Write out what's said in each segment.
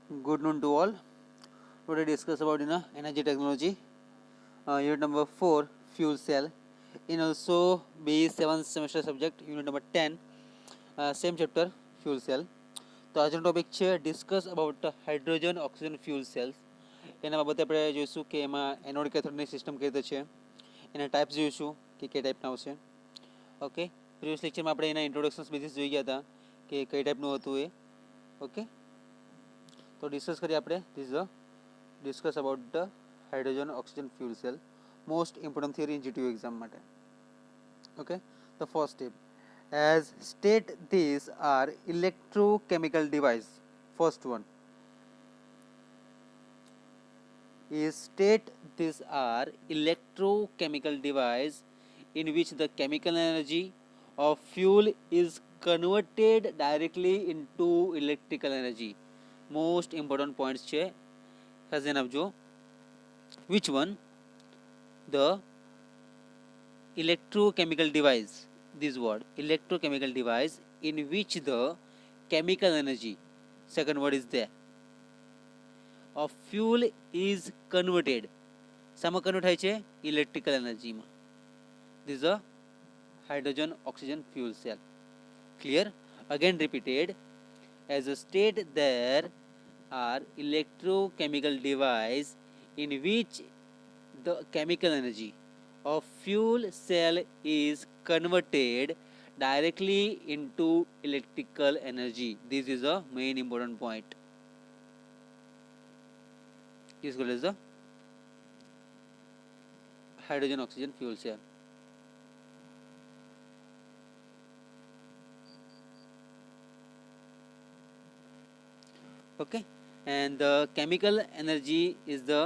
Good noon to all. Today discuss about energy technology. Unit number 4 fuel cell. In also BE 7th semester subject unit number 10 same chapter fuel cell. તો આજનો topic છે discuss about hydrogen oxygen fuel cells. એના બાબતે આપણે જોઈશું કે એમાં anode કેથોડની system કઈ રીતે છે, એના ટાઈપ્સ જોઈશું કે કઈ ટાઈપના આવશે. ઓકે, પ્રીવિયસ લેક્ચરમાં આપણે એના ઇન્ટ્રોડક્શન્સ બેઝિસ જોઈ ગયા હતા કે કઈ ટાઈપનું હતું એ. ઓકે, તો ડિસ્કસ કરીએ આપણે. This is discuss about the hydrogen oxygen fuel cell, most important theory in GTU exam માટે. Okay, the first step, as state these are electrochemical device. First one is state these are electrochemical device in which the chemical energy of fuel is converted directly into electrical energy. Most important points છે, ખાસ ધ્યાન આપજો. Which one? The electrochemical device, this word electrochemical device in which the chemical energy, second word is there, of fuel is converted. શામાં convert થાય છે? Electrical એનર્જીમાં. This is a hydrogen oxygen fuel cell. Clear? Again repeated, as a state there are electrochemical device in which the chemical energy of fuel cell is converted directly into electrical energy. This is a main important point. This is called as the hydrogen oxygen fuel cell. Okay, and the chemical energy is the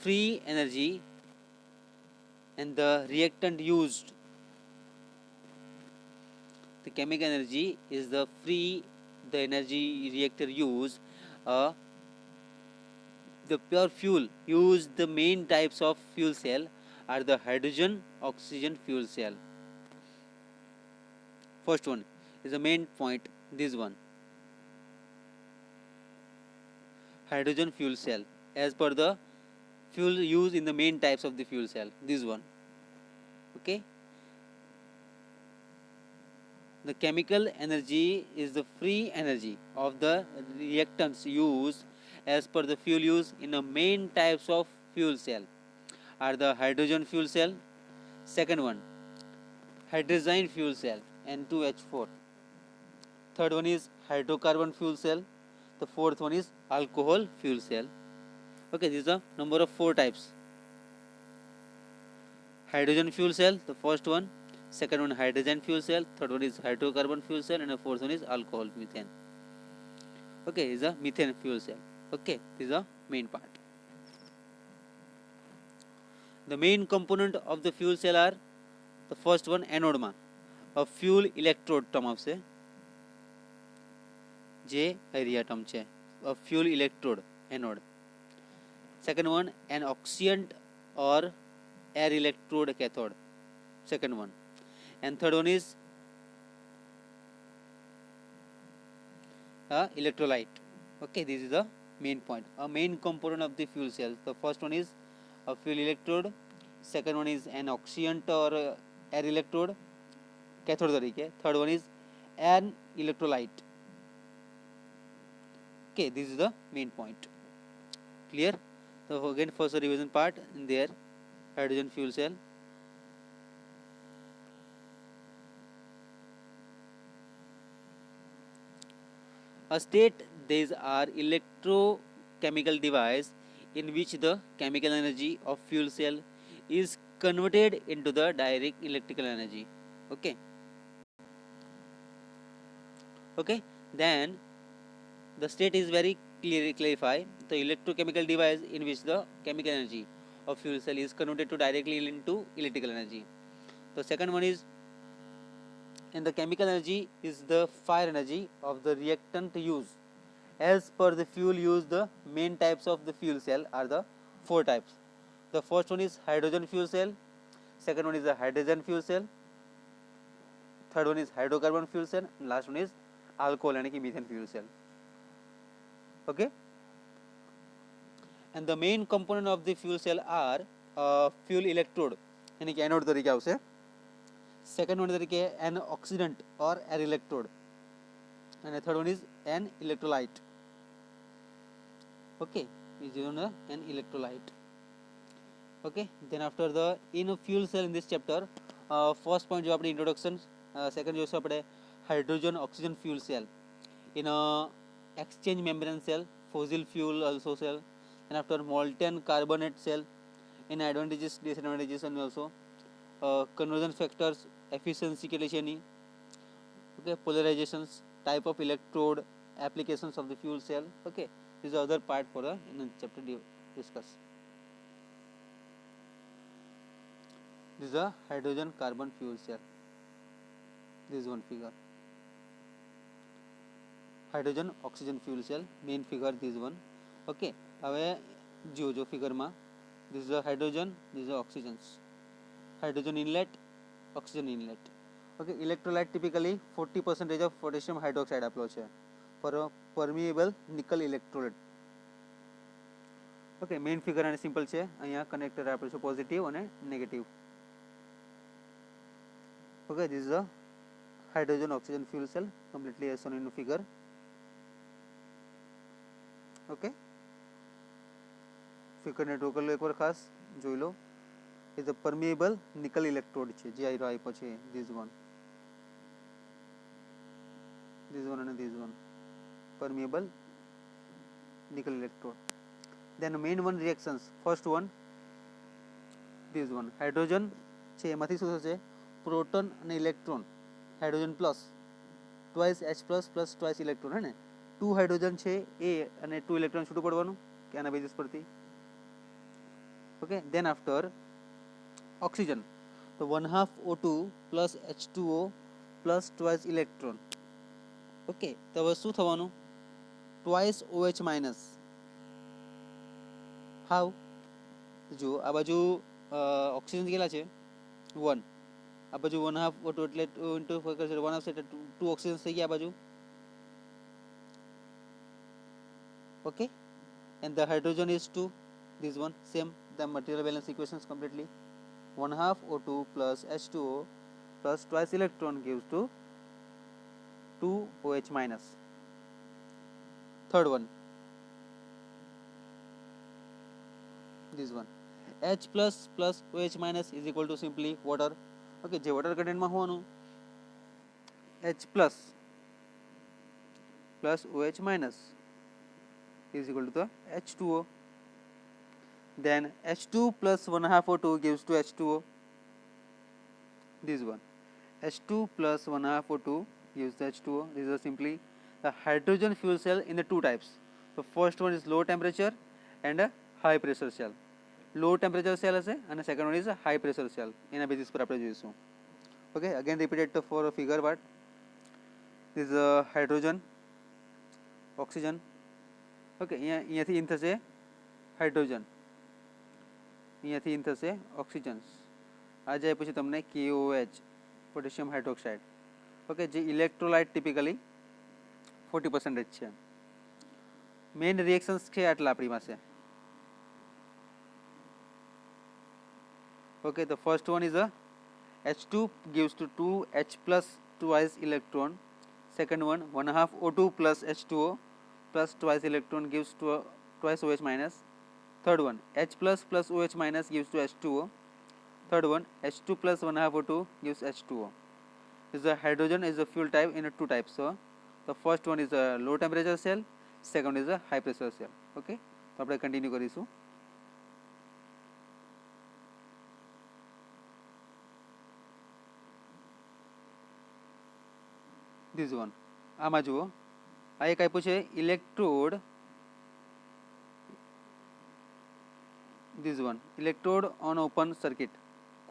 free energy and the reactant used. The chemical energy is the free, the energy reactor use, the pure fuel used. The main types of fuel cell are the hydrogen oxygen fuel cell. First one is the main point, this one, hydrogen fuel cell, as per the fuel used in the main types of the fuel cell, this one. Okay, the chemical energy is the free energy of the reactants used as per the fuel use in the main types of fuel cell are the hydrogen fuel cell, second one hydrazine fuel cell N2H4, third one is hydrocarbon fuel cell, the fourth one is alcohol fuel cell. Okay, this is the number of 4 types. Hydrogen fuel cell, the first one, second one hydrogen fuel cell, third one is hydrocarbon fuel cell, and the fourth one is alcohol methane. Okay, this is a methane fuel cell. Okay, this is the main part. The main component of the fuel cell are the first one anode માં a fuel electrode term આવશે, જે area term છે, a fuel electrode anode. Second one an oxyant or air electrode cathode, second one, and third one is electrolyte. Okay, this is the main point, a main component of the fuel cell. The first one is a fuel electrode, second one is an oxyant or air electrode cathode તરીકે, third one is an electrolyte. Okay, this is the main point. Clear? So again first the revision part in there, hydrogen fuel cell. A state these are electrochemical device in which the chemical energy of fuel cell is converted into the direct electrical energy. Okay, okay, then the state is very clearly clarified, the electrochemical device in which the chemical energy of fuel cell is converted to directly into electrical energy. The second one is, and the chemical energy is the fire energy of the reactant use. As per the fuel use, the main types of the fuel cell are the 4 types. The first one is hydrogen fuel cell, second one is the hydrogen fuel cell, third one is hydrocarbon fuel cell, and last one is alcohol यानी कि methane fuel cell. Okay, and the main component of the fuel cell are fuel electrode यानी कि anode तरीके आवशे second one तरीके an oxidant और an electrode and the third one is an electrolyte. Okay, is an electrolyte. Okay, then after the in a fuel cell in this chapter first point जो अपने introduction second जो अपने hydrogen oxygen fuel cell in a exchange membrane cell fossil fuel also cell and after molten carbonate cell in advantages disadvantages and also conversion factors efficiency के लिए okay polarizations type of electrode applications of the fuel cell. Okay, this is the other part for the in chapter discuss. This is a hydrogen carbon fuel cell. This is one figure. Hydrogen oxygen fuel cell main figure this one. Okay, હવે જો figure માં this is a hydrogen, this is a oxygens. Hydrogen inlet, oxygen inlet. Okay, electrolyte typically 40% of potassium hydroxide આપેલો છે for a permeable nickel electrolyte. Okay, main figure અને simple છે અહીંયા connector આપેલું છે positive અને negative. Okay, this is a hydrogen oxygen fuel cell completely as shown in the figure. Okay, figure ને ટોકલ એકવાર ખાસ જોઈ લો. is a permeable nickel electrode છે જે આપ્યો છે this one and this one permeable nickel electrode. Then main one reactions first one this one hydrogen છે એમાંથી શું થશે પ્રોટોન અને electron hydrogen plus twice H plus plus twice electron હે ને 2 હાઇડ્રોજન છે એ અને 2 ઇલેક્ટ્રોન છૂટું પડવાનું કે આના બેઝિસ પરથી. ઓકે then after oxygen તો 1/2 O2 plus H2O plus twice electron. Okay તો હવે શું થવાનું twice OH minus. how જો આ બાજુ ઓક્સિજન કેટલા છે 1 આ બાજુ 1/2 O2 એટલે 2 into 4 કરશે 1/2 એટલે 2 ઓક્સિજન થઈ ગયા આ બાજુ. okay and the hydrogen is 2 this one same the material balance equations completely 1/2 O2 plus H2O plus twice electron gives to 2 OH minus. Third one this one H plus plus OH minus is equal to simply water. okay જે water content માં હોવાનું H plus plus OH minus is equal to the H2O. then H2 plus 1/2 O2 gives to H2O. this one H2 plus 1/2 O2 gives the H2O. this is simply the hydrogen fuel cell in the two types. the first one is low temperature and a high pressure cell. low temperature cell હશે અને second one is a high pressure cell. એના basis પર આપણે જોઈશું. okay again repeated for a figure part this is a hydrogen oxygen. okay અહીંયાથી in થશે hydrogen અહીંયાથી in થશે ઓક્સિજન્સ આ જાય પછી તમને KOH પોટેશિયમ હાઇડ્રોક્સાઇડ. ઓકે જે ઇલેક્ટ્રોલાઇટ ટિપિકલી 40% છે. મેઇન રિએક્શન્સ છે આટલા આપણી પાસે. Okay the first one is a H2 gives to 2 H plus twice electron. second one 1/2 O2 plus H2O plus twice electron gives to twice OH minus. third one H plus plus OH minus gives to H2O. third one H2 plus 1/2 O2 gives H2O. is a hydrogen is a fuel type in a two types. so the first one is a low temperature cell, second is a high pressure cell. okay તો આપણે continue કરીશું. this one આમાં જુઓ આ એક આપ્યું છે electrode. this one electrode on open circuit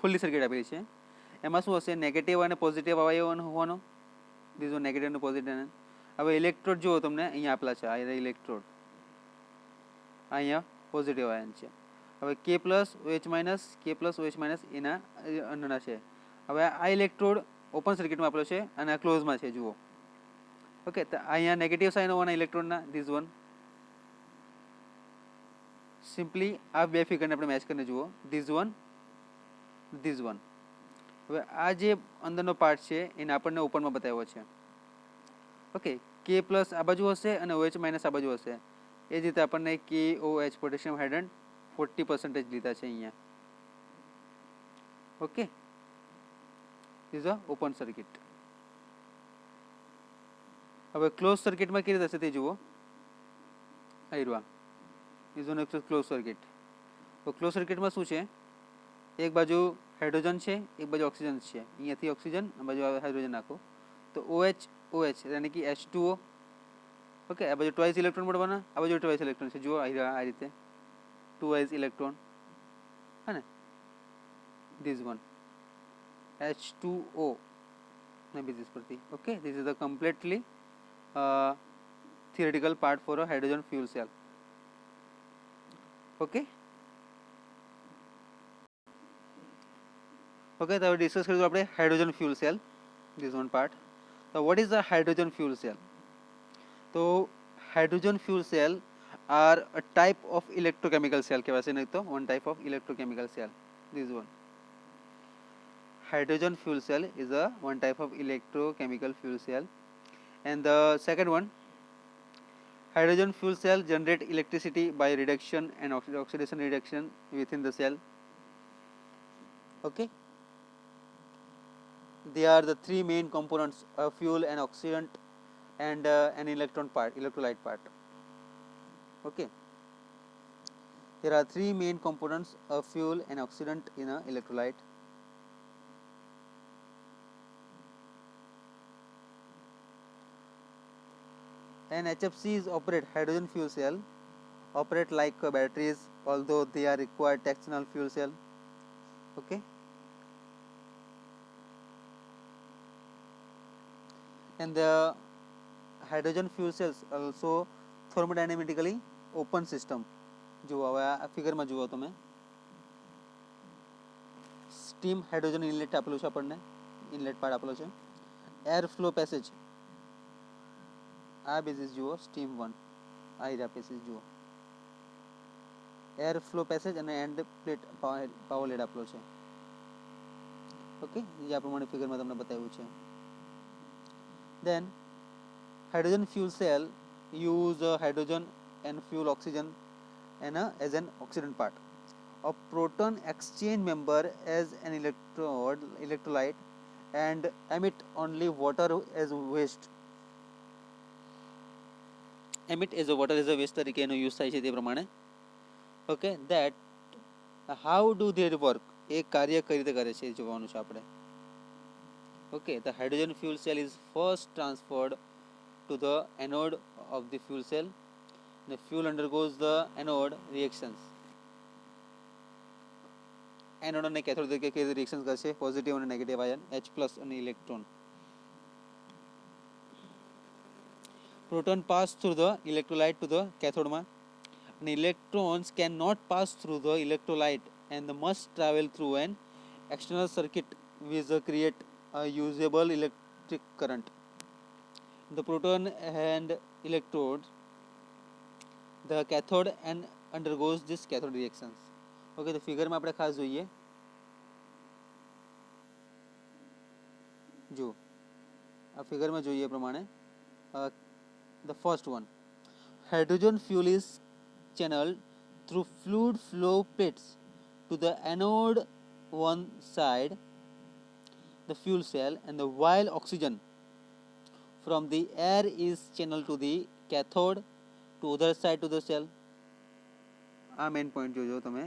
ખુલ્લી સર્કિટ આપેલી છે. એમાં શું હશે નેગેટિવ અને પોઝિટિવ અવાયો હોવાનો. this one નેગેટિવ અને પોઝિટિવ. હવે ઇલેક્ટ્રોડ જુઓ તમને અહીંયા આપેલા છે આ ઇલેક્ટ્રોડ અહીંયા પોઝિટિવ આયન છે. હવે K પ્લસ OH માઇનસ એના અંદરના છે. હવે આ ઇલેક્ટ્રોડ ઓપન સર્કિટમાં આપેલો છે અને આ ક્લોઝમાં છે જુઓ. ઓકે તો અહીંયા નેગેટિવ સાઇન હોવાના ઇલેક્ટ્રોડના this one સિમ્પલી આ બે ફિગરને આપણે મેચ કરીને જુઓ, ધીઝ વન. હવે આ જે અંદરનો પાર્ટ છે એને આપણને ઓપનમાં બતાવ્યો છે. ઓકે, કે પ્લસ આ બાજુ હશે અને OH માઇનસ આ બાજુ હશે. એ જ રીતે આપણને KOH પોટેશિયમ હાઇડ્રેટ 40% લીધા છે અહીંયા. Okay, is a open circuit. હવે ક્લોઝ સર્કિટમાં કેવી રીતે થશે તે જુઓ. આયરવા ઇઝ ઓન ક્લોઝ સર્કિટ. તો ક્લોઝ સર્કિટમાં શું છે, એક બાજુ હાઇડ્રોજન છે, એક બાજુ ઓક્સિજન છે. અહીંયાથી ઓક્સિજન, આ બાજુ હાઇડ્રોજન નાખો તો OH યાની કે H2O. ઓકે, આ બાજુ ટ્વાઇસ ઇલેક્ટ્રોન મળવાના, આ બાજુ ટ્વાઇસ ઇલેક્ટ્રોન છે. જુઓ આ રીતે ટ્વાઇસ ઇલેક્ટ્રોન, હે ને, ધીસ વન H2O ને બેઝિસ પરથી. Okay, this is the completely theoretical part for a hydrogen fuel cell. Okay. Okay, તો ડિસ્કસ કરીશું આપણે hydrogen fuel cell, this one part. તો what is the hydrogen fuel cell? તો hydrogen fuel cell are a type of electrochemical cell કહેવાશે, નહીં તો one type of electrochemical cell. This one hydrogen fuel cell is a one type of electrochemical fuel cell. And the second one, hydrogen fuel cell generate electricity by reduction and oxidation reduction within the cell. Okay, they are the three main components: fuel, and oxidant, and an electrolyte part. Okay, there are three main components: fuel, and oxidant in a electrolyte. And HFCs operate, hydrogen fuel cell operate like batteries, although they are required external fuel cell. Okay, and the hydrogen fuel cells also thermodynamically open system. જુઓ હવે આ ફિગરમાં જુઓ તમે, steam hydrogen inlet આપેલું છે આપણને, inlet part આપેલો છે. એર ફ્લો પેસેજ, આ બેઝિસ જુઓ, સ્ટીમ 1, આ એરિયા પેસેજ જુઓ, એર ફ્લો પેસેજ અને એન્ડ પ્લેટ પાવર લેડ આપેલો છે. ઓકે, જે આ પ્રમાણે ફિગરમાં તમને બતાવ્યું છે. Then hydrogen fuel cell use hydrogen and fuel oxygen and as an oxidant part. A proton exchange member as an electrolyte and emit only water as waste. Emit as a water as a waste તરીકે એનો use થાય છે તે પ્રમાણે. Okay, that how do they work, એ કાર્ય કઈ રીતે કરે છે એ જોવાનું છે આપણે. Okay, the hydrogen fuel cell is first transferred to the anode of the fuel cell. The fuel undergoes the anode reactions. Anode અને cathode તરીકે કેવી રિએક્શન કરશે, પોઝિટિવ અને નેગેટિવ આયન, H+ અને electron. Proton pass through the electrolyte to the cathode માં, and electrons cannot pass through the electrolyte and must travel through an external circuit which create a usable electric current. The proton and electrodes the cathode and undergoes this cathode reactions. Okay, તો ફિગરમાં આપણે ખાસ જોઈએ, જો આ ફિગરમાં જોઈએ પ્રમાણે, the first one, hydrogen fuel is channeled through fluid flow plates to the anode one side the fuel cell, and the while oxygen from the air is channeled to the cathode to other side to the cell. આ main point જોજો તમે,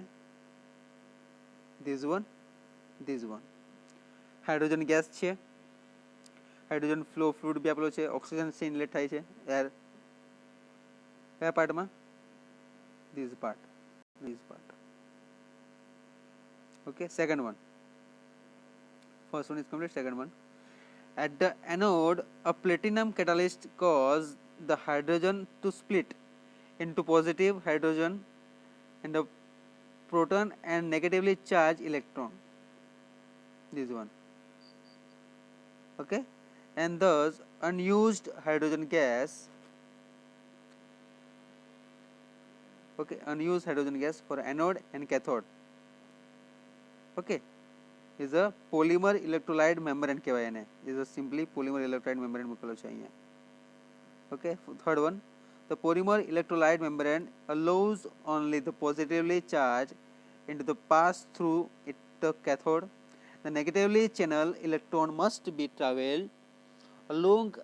this one. Hydrogen gas છે, hydrogen flow fluid બી આપેલો છે, oxygen છે inlet થાય છે air, કયા પાર્ટમાં, this part. Okay, second one, first one is complete, second one, at the anode a platinum catalyst cause the hydrogen to split into positive hydrogen and a proton and negatively charged electron, this one. Okay, and thus unused hydrogen gas Okay, unused hydrogen gas for anode and cathode. Okay, is a polymer electrolyte membrane કહેવાય એને, is a simply polymer electrolyte membrane મૂકેલો છે અહીંયા. Okay, third one, the polymer electrolyte membrane allows only the positively charged into the pass through it the cathode. The negatively channel electron must be traveled along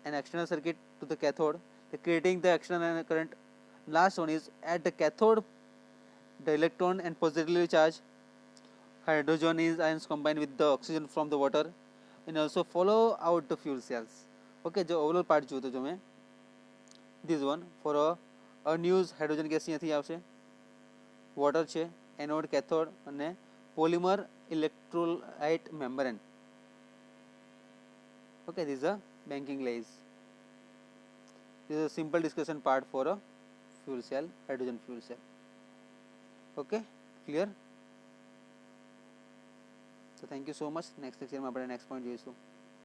an external circuit to the cathode, creating the external current. Last one is at the cathode, the electron and positively charged hydrogen ions combine with the oxygen from the water and also follow out the fuel cells. Okay, जो overall part જોતો જો મેં, this one for a unused hydrogen gas અહીંયાથી આવશે, water છે, anode, cathode અને polymer electrolyte membrane. Okay, this is a banking lays. This is a simple discussion part for a fuel cell, hydrogen fuel cell. Okay, clear? So thank you so much. Next lecture માં આપણે next point જોઈશું.